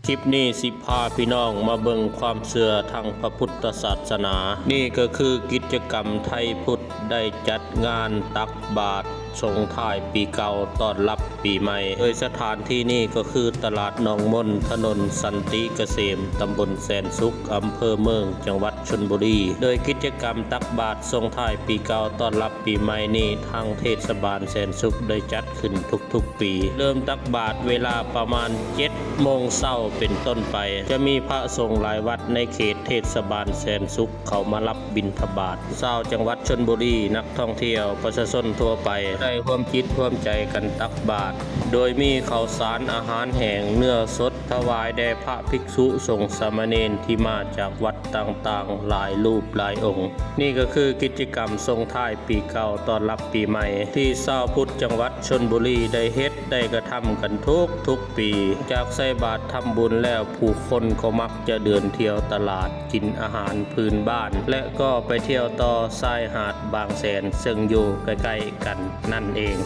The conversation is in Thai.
คลิปนี้สิพาพี่น้องมาเบิ่งความเชื่อทางพระพุทธศาสนานี่ก็คือกิจกรรมไทยพุทธได้จัดงานตักบาตรส่งท้ายปีเก่าต้อนรับปีใหม่โดยสถานที่นี้ก็คือตลาดหนองมนถนนสันติเกษมตำบลแสนสุขอำเภอเมืองจังหวัดชลบุรีโดยกิจกรรมตักบาตรส่งท้ายปีเก่าต้อนรับปีใหม่นี้ทางเทศบาลแสนสุขได้จัดขึ้นทุกๆปีเริ่มตักบาตรเวลาประมาณ 7 โมงเช้าเป็นต้นไปจะมีพระสงฆ์หลายวัดในเขตเทศบาลแสนสุขเข้ามารับบิณฑบาตชาวจังหวัดชลบุรีนักท่องเที่ยวประชาชนทั่วไปได้ร่วมคิดร่วมใจกันตักบาตรโดยมีข้าวสารอาหารแห้งเนื้อสดถวายแด่พระภิกษุสงฆ์สามเณรที่มาจากวัดต่างๆหลายรูปหลายองค์นี่ก็คือกิจกรรมส่งท้ายปีเก่าต้อนรับปีใหม่ที่ชาวพุทธจังหวัดชลบุรีได้เฮ็ดได้กระทำกันทุกปีจากใส่บาตรทำบุญแล้วผู้คนก็มักจะเดินเที่ยวตลาดกินอาหารพื้นบ้านและก็ไปเที่ยวต่อชายหาดบางแสนซึ่งอยู่ใกล้ๆกันนั่นเอง